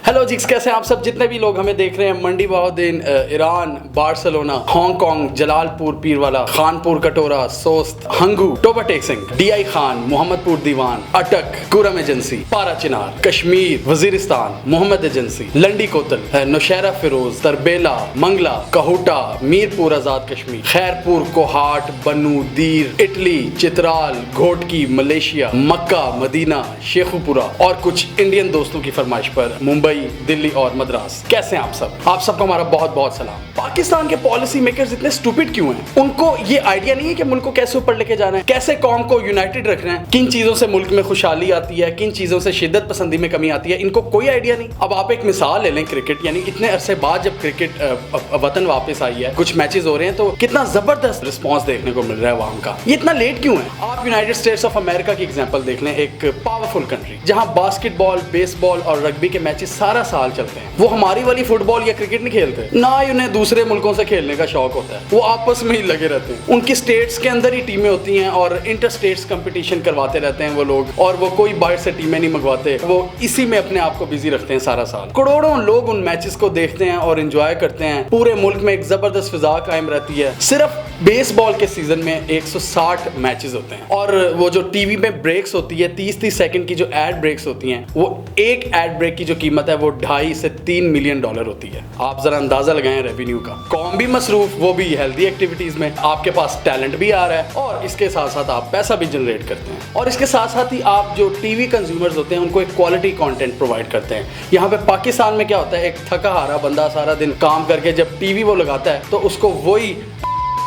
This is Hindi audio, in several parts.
हेलो जिक्स, कैसे हैं आप सब जितने भी लोग हमें देख रहे हैं। Mandi Bahauddin, Iran, Barcelona, Hong Kong, Jalalpur Pirwala, Khanpur Katora, Sost, Hangu, Toba Tek Singh, DI Khan, Mohammadpur Diwan, Attock, Kurram agency, Parachinar, Kashmir, Waziristan, Mohmand agency, Landi Kotal, Nowshera Feroze, Tarbela, Mangla, Kahuta, Mirpur Azad Kashmir, Khairpur, Kohat, Bannu, Dir, Italy, Chitral, Ghotki, Malaysia, Mecca, Medina, Sheikhupura और कुछ इंडियन दोस्तों की फरमाइश पर मुंबई, दिल्ली और मद्रास। कैसे हैं आप सब? आप सबको हमारा बहुत बहुत सलाम। पाकिस्तान के पॉलिसी मेकर्स इतने स्टूपिड क्यों हैं? उनको ये आइडिया नहीं है कि मुल्क को कैसे ऊपर लेके जाना है, कैसे कौम को यूनाइटेड रखना है, किन चीजों से मुल्क में खुशहाली आती है, किन चीजों से शिद्दत पसंदी में कमी आती है। इनको कोई आइडिया नहीं। अब आप एक मिसाल ले लें, क्रिकेट, यानी इतने अरसे बाद जब क्रिकेट वतन वापस आई है, कुछ मैचेस हो रहे हैं, तो कितना जबरदस्त रिस्पॉन्स देखने को मिल रहा है अवाम का। ये इतना लेट क्यों है? आप यूनाइटेड स्टेट्स ऑफ अमेरिका की एग्जाम्पल देख लें, एक पावरफुल कंट्री जहां बास्केटबॉल, बेसबॉल और रग्बी के मैचेस सारा साल चलते हैं। वो हमारी वाली फुटबॉल या क्रिकेट नहीं खेलते, ना ही उन्हें दूसरे मुल्कों से खेलने का शौक होता है। वो आपस में ही लगे रहते हैं। उनकी स्टेट्स के अंदर ही टीमें होती हैं और इंटर स्टेट्स कंपटीशन करवाते रहते हैं वो लोग, और वो कोई बाहर से टीमें नहीं मंगवाते। वो इसी में अपने आप को बिजी रखते हैं सारा साल। करोड़ों लोग उन मैचेस को देखते हैं और एंजॉय करते हैं। पूरे मुल्क में एक जबरदस्त फिजा कायम रहती है। सिर्फ बेसबॉल के सीजन में 160 मैचेस होते हैं, और वो जो टीवी में ब्रेक्स होती है, 30-30 सेकंड की जो एड ब्रेक्स होती हैं, वो एक एड ब्रेक की जो कीमत है वो $2.5 से $3 मिलियन होती है। आप जरा अंदाजा लगाएं रेवेन्यू का। कौम भी मसरूफ, वो भी हेल्दी एक्टिविटीज में, आपके पास टैलेंट भी आ रहा है और इसके साथ साथ आप पैसा भी जनरेट करते हैं, और इसके साथ साथ ही आप जो टीवी कंज्यूमर्स होते हैं उनको एक क्वालिटी कंटेंट प्रोवाइड करते हैं। यहाँ पे पाकिस्तान में क्या होता है, एक थका हारा बंदा सारा दिन काम करके जब टीवी वो लगाता है तो उसको वही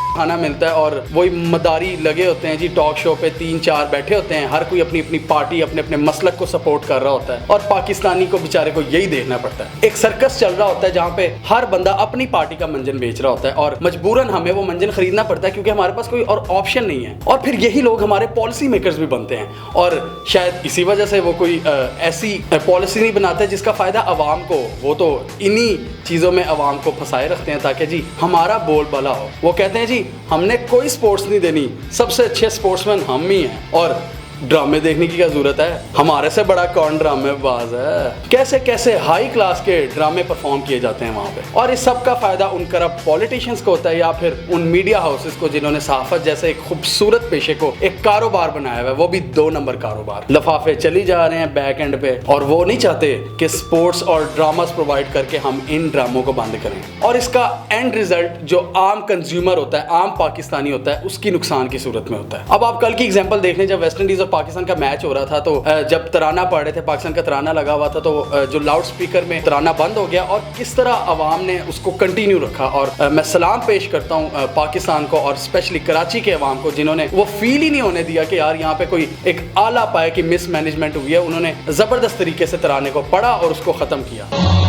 खाना मिलता है और वही मदारी लगे होते हैं जी। टॉक शो पे 3-4 बैठे होते हैं, हर कोई अपनी अपनी पार्टी, अपने अपने मसलक को सपोर्ट कर रहा होता है, और पाकिस्तानी को बेचारे को यही देखना पड़ता है। एक सर्कस चल रहा होता है जहाँ पे हर बंदा अपनी पार्टी का मंजन बेच रहा होता है, और मजबूरन हमें वो मंजन खरीदना पड़ता है क्योंकि हमारे पास कोई और ऑप्शन नहीं है। और फिर यही लोग हमारे पॉलिसी मेकर्स भी बनते हैं, और शायद इसी वजह से वो कोई ऐसी पॉलिसी नहीं बनाते जिसका फायदा अवाम को। वो तो इन्हीं चीज़ों में अवाम को फंसाए रखते हैं ताकि जी हमारा बोलबाला हो। वो कहते हैं जी हमने कोई स्पोर्ट्स नहीं देनी, सबसे अच्छे स्पोर्ट्समैन हम ही हैं, और ड्रामे देखने की क्या जरूरत है, हमारे से बड़ा कौन ड्रामेबाज है। कैसे कैसे हाई क्लास के ड्रामे परफॉर्म किए जाते हैं वहाँ पे, और इस सब का फायदा उन करप्ट पॉलिटिशियंस को होता है, या फिर उन मीडिया हाउसेस को जिन्होंने सहाफत जैसे एक खूबसूरत पेशे को एक कारोबार बनाया हुआ है, वो भी 2 नंबर कारोबार। लफाफे चली जा रहे हैं बैक एंड पे, और वो नहीं चाहते कि स्पोर्ट्स और ड्रामास प्रोवाइड करके हम इन ड्रामों को बंद करें, और इसका एंड रिजल्ट जो आम कंज्यूमर होता है, आम पाकिस्तानी होता है, उसकी नुकसान की सूरत में होता है। अब आप कल की एग्जाम्पल देख लें, जब वेस्ट इंडीज पाकिस्तान का मैच हो रहा था, तो जब तराना पढ़ रहे थे, पाकिस्तान का तराना लगा हुआ था, तो जो लाउड स्पीकर में तराना बंद हो गया, और किस तरह अवाम ने उसको कंटिन्यू रखा। और मैं सलाम पेश करता हूँ पाकिस्तान को, और स्पेशली कराची के अवाम को, जिन्होंने वो फील ही नहीं होने दिया कि यार यहाँ पे कोई एक आला पाए की मिसमैनेजमेंट हुई है। उन्होंने जबरदस्त तरीके से तराने को पढ़ा और उसको खत्म किया।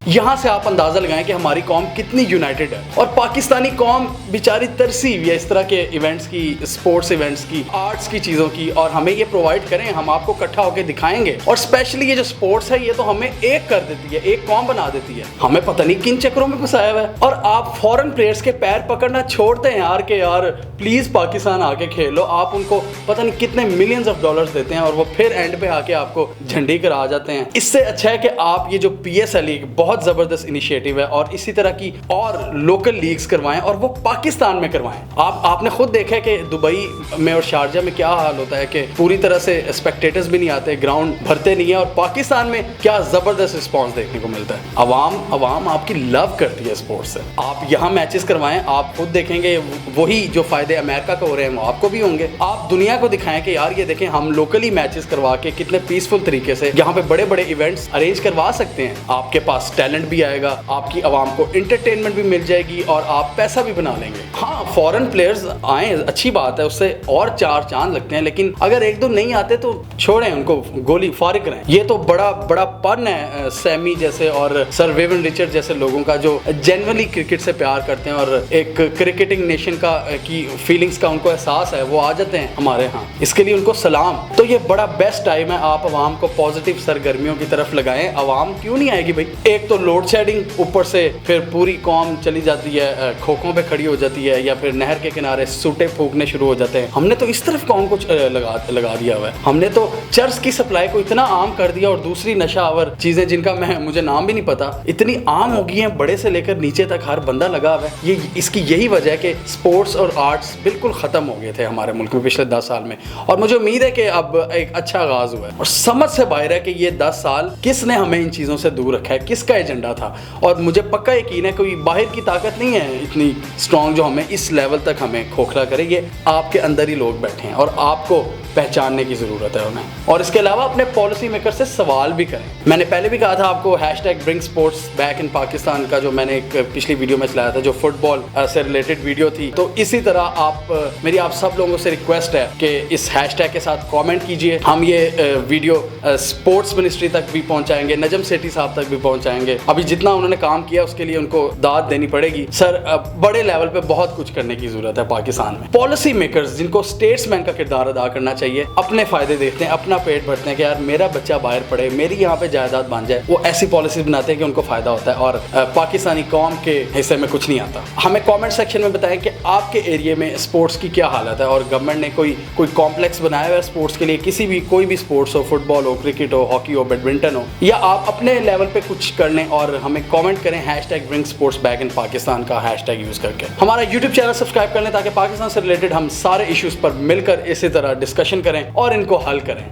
यहाँ से आप अंदाजा लगाएं कि हमारी कौम कितनी यूनाइटेड है, और पाकिस्तानी कौम बेचारी तरसी हुई है इस तरह के इवेंट्स की, स्पोर्ट्स इवेंट्स की, आर्ट्स की चीज़ों की, और हमें ये प्रोवाइड करें, हम आपको इकट्ठा होकर दिखाएंगे। और स्पेशली ये जो स्पोर्ट्स है, ये तो हमें एक कर देती है, एक कौम बना देती है। हमें पता नहीं किन चक्करों में फंसाया हुआ है, और आप फॉरेन प्लेयर्स के पैर पकड़ना छोड़ते हैं यार, के यार प्लीज़ पाकिस्तान आके खेलो। आप उनको पता नहीं कितने मिलियंस ऑफ डॉलर्स देते हैं, और वो फिर एंड पे आके आपको झंडी करा जाते हैं। इससे अच्छा है कि आप ये जो PSL लीग बहुत जबरदस्त इनिशिएटिव है, और इसी तरह की और लोकल लीग्स करवाएं, और वो पाकिस्तान में करवाएं। आपने खुद देखा है कि दुबई में और शारजा में क्या हाल होता है कि पूरी तरह से स्पेक्टेटर्स भी नहीं आते, ग्राउंड भरते नहीं है, और पाकिस्तान में क्या जबरदस्त रिस्पांस देखने को मिलता है। अवाम आपकी लव करती है स्पोर्ट्स से। आप यहाँ मैचेस करवाएं, आप खुद देखेंगे वही जो फायदे अमेरिका को हो रहे हैं वो आपको भी होंगे। आप दुनिया को दिखाएं कि यार ये देखें, हम लोकली मैचेस करवा के कितने पीसफुल तरीके से यहाँ पे बड़े बड़े इवेंट्स अरेंज करवा सकते हैं। आपके पास टैलेंट भी आएगा, आपकी आवाम को इंटरटेनमेंट भी मिल जाएगी और आप पैसा भी बना लेंगे। हाँ, फॉरेन प्लेयर्स आए अच्छी बात है, उससे और चार चांद लगते हैं, लेकिन अगर एक दो नहीं आते तो छोड़ें उनको, गोली फारिग रहें। ये तो बड़ा बड़ा पन है सैमी जैसे और सर विवियन रिचर्ड जैसे लोगों का, जो जेन्युइनली क्रिकेट से प्यार करते हैं और एक क्रिकेटिंग नेशन का की फीलिंग्स का उनको एहसास है, वो आ जाते हैं हमारे यहाँ, इसके लिए उनको सलाम। तो ये बड़ा बेस्ट टाइम है, आप आवाम को पॉजिटिव सरगर्मियों की तरफ लगाएं। आवाम क्यों नहीं आएगी भाई? एक तो लोड शेडिंग, ऊपर से फिर पूरी कौम चली जाती है, खोखों पे खड़ी हो जाती है या फिर नहर के किनारे सूटे फूकने शुरू हो जाते हैं। हमने तो इस तरफ कौम को लगा दिया हुआ है, हमने तो चर्च की सप्लाई को इतना आम कर दिया और दूसरी नशावर चीजें जिनका मुझे नाम भी नहीं पता इतनी आम हो गई हैं, बड़े से लेकर नीचे तक हर बंदा लगा हुआ है। ये इसकी यही वजह है कि स्पोर्ट्स और आर्ट्स बिल्कुल खत्म हो गए थे हमारे मुल्क में पिछले 10 साल में, और मुझे उम्मीद है कि अब एक अच्छा आगाज हुआ है। और समझ से बाहर है कि ये 10 साल किसने हमें इन चीजों से दूर रखा है, किसका एजेंडा था। और मुझे पक्का यकीन है कोई बाहर की ताकत नहीं है इतनी स्ट्रॉन्ग जो हमें इस लेवल तक हमें खोखला करे। ये आपके अंदर ही लोग बैठे हैं और आपको पहचानने की ज़रूरत है उन्हें, और इसके अलावा अपने पॉलिसी मेकर से सवाल भी करें। मैंने पहले भी कहा था आपको #Bring Sports Back in Pakistan का जो मैंने एक पिछली वीडियो में चलाया था, जो फुटबॉल से रिलेटेड वीडियो थी। तो इसी तरह मेरी आप सब लोगों से रिक्वेस्ट है कि इस हैशटैग के साथ कमेंट कीजिए। हम ये वीडियो स्पोर्ट्स मिनिस्ट्री तक भी पहुंचाएंगे, नजम सेठी साहब तक भी पहुंचाएंगे। अभी जितना उन्होंने काम किया उसके लिए उनको दाद देनी पड़ेगी। सर, बड़े लेवल पे बहुत कुछ करने की जरूरत है पाकिस्तान में। पॉलिसी मेकर्स जिनको स्टेट्समैन का किरदार अदा करना चाहिए, अपने फायदे देखते हैं, अपना पेट भरते हैं कि यार मेरा बच्चा बाहर पढ़े, मेरी यहाँ पे जायदाद बन जाए, वो ऐसी पॉलिसीज बनाते हैं कि उनको फायदा होता है और पाकिस्तानी कौम के हिस्से में कुछ नहीं आता। हमें कमेंट सेक्शन में बताएं कि आपके एरिया में स्पोर्ट्स की क्या हालत है और गवर्नमेंट ने कोई कॉम्प्लेक्स बनाया हुआ है स्पोर्ट्स के लिए, कोई भी स्पोर्ट्स हो, फुटबॉल हो, क्रिकेट हो, हॉकी हो, बैडमिंटन हो, या आप अपने लेवल पे कुछ कर लें और हमें कमेंट करें #Bring Sports Back in Pakistan का हैशटैग यूज करके। हमारा YouTube चैनल सब्सक्राइब कर लें ताकि पाकिस्तान से रिलेटेड हम सारे इश्यूज पर मिलकर इसी तरह डिस्कशन करें और इनको हल करें।